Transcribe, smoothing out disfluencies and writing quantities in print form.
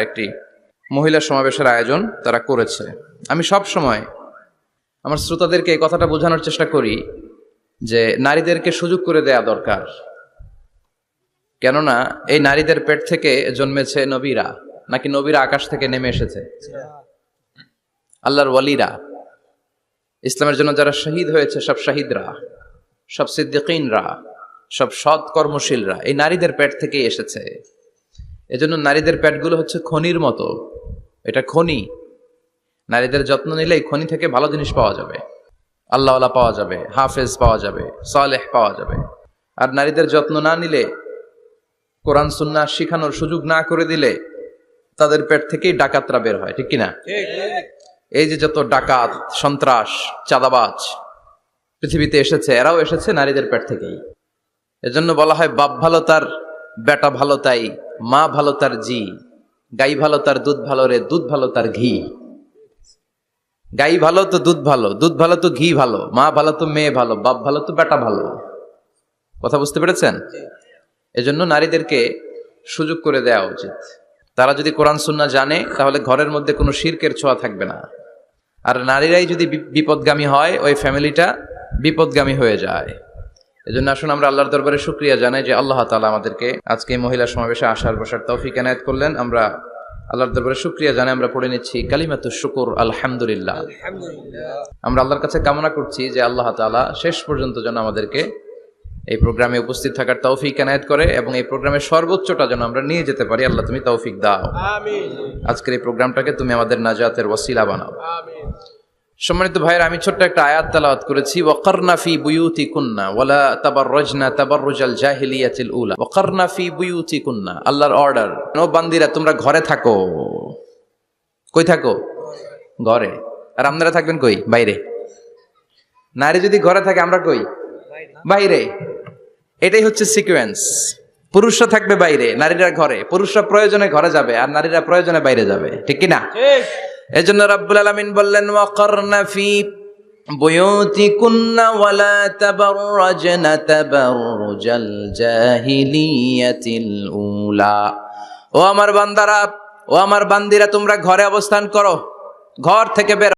একটি মহিলা সমাবেশের আয়োজন তারা করেছে। আমি সব সময় আমার শ্রোতাদেরকে এই কথাটা বোঝানোর চেষ্টা করি যে নারীদেরকে সুযোগ করে দেয়া দরকার। কেননা এই নারীদের পেট থেকে জন্মেছে নবীরা, নাকি নবীরা আকাশ থেকে নেমে এসেছে? আল্লাহর ওয়ালিরা, ইসলামের জন্য যারা শহীদ হয়েছে, সব শহীদরা, সব সিদ্দিকিনরা, সব সৎ কর্মশীলরা এই নারীদের পেট থেকেই এসেছে। এজন্য নারীদের পেটগুলো হচ্ছে খনির মতো, এটা খনি। নারীদের যত্ন নিলে এই খনি থেকে ভালো জিনিস পাওয়া যাবে, আল্লাহওয়ালা পাওয়া যাবে, হাফেজ পাওয়া যাবে, সালেহ পাওয়া যাবে। আর নারীদের যত্ন না নিলে, কোরআন সুন্নাহ শিখানোর সুযোগ না করে দিলে তাদের পেট থেকেই ডাকাতরা বের হয়, ঠিক কিনা? এই যে যত ডাকাত, সন্ত্রাস, চাঁদাবাজ পৃথিবীতে এসেছে, এরাও এসেছে নারীদের পেট থেকেই। এজন্য বলা হয় বাপ ভালো তার বেটা ভালো তাই, মা ভালো তার জি, গাই ভালো তার দুধ ভালো রে, দুধ ভালো তার ঘি। গাই ভালো তো দুধ ভালো, দুধ ভালো তো ঘি ভালো, মা ভালো তো মেয়ে ভালো, বাপ ভালো তো বেটা ভালো। কথা বুঝতে পেরেছেন? এজন্য নারীদেরকে সুযোগ করে দেওয়া উচিত। তারা যদি কোরআন সুন্নাহ জানে তাহলে ঘরের মধ্যে কোনো শিরকের ছোঁয়া থাকবে না। আর নারীরাই যদি বিপদগামী হয়, ওই ফ্যামিলিটা বিপদগামী হয়ে যায়। এজন্য আসুন আমরা আল্লাহর দরবারে শুকরিয়া জানাই যে আল্লাহ তাআলা আমাদেরকে আজকে এই মহিলা সমাবেশে আসার বসার তৌফিক এনায়েত করলেন। আমরা আল্লাহর দরবারে শুকরিয়া জানাই, আমরা পড়ে নিচ্ছি কালিমাতুশ শুকর, আলহামদুলিল্লাহ। আমরা আল্লাহর কাছে কামনা করছি যে আল্লাহ তাআলা শেষ পর্যন্ত যেন আমাদেরকে এই প্রোগ্রামে উপস্থিত থাকার তৌফিক এনায়েত করে এবং এই প্রোগ্রামের সর্বোচ্চটা যেন আমরা নিয়ে যেতে পারি। আল্লাহ তুমি তৌফিক দাও। আমিন। আজকের এই প্রোগ্রামটাকে তুমি আমাদের নাজাতের ওসিলা বানাও। আমিন। সম্মানিত ভাইয়েরা, আমি ছোট্ট একটা আয়াত তেলাওয়াত করেছি, ওয়াকারনা ফি বুয়ুতিকুন্না ওয়ালা তাবাররাজনা তাবাররুজাল জাহিলিয়াতিল উলা। ওয়াকারনা ফি বুয়ুতিকুন্না, আল্লাহর অর্ডার, ও বান্দিরা তোমরা ঘরে থাকো। কই থাকো? ঘরে। আর আপনারা থাকবেন কই? বাইরে। নারী যদি ঘরে থাকে, আমরা কই? বাইরে। এটাই হচ্ছে সিকোয়েন্স। পুরুষরা থাকবে বাইরে, নারীরা ঘরে। পুরুষরা প্রয়োজনে ঘরে যাবে আর নারীরা প্রয়োজনে বাইরে যাবে, ঠিক কি না? ঠিক। এজন্য রাব্বুল আলামিন বললেন ওয়াকারনা ফি বুয়ুতিকুন্না ওয়ালা তাবাররাজনা তাবাররুজাল জাহিলিয়াতিল উলা। ও আমার বান্দারা, ও আমার বান্দিরা, তোমরা ঘরে অবস্থান করো, ঘর থেকে বের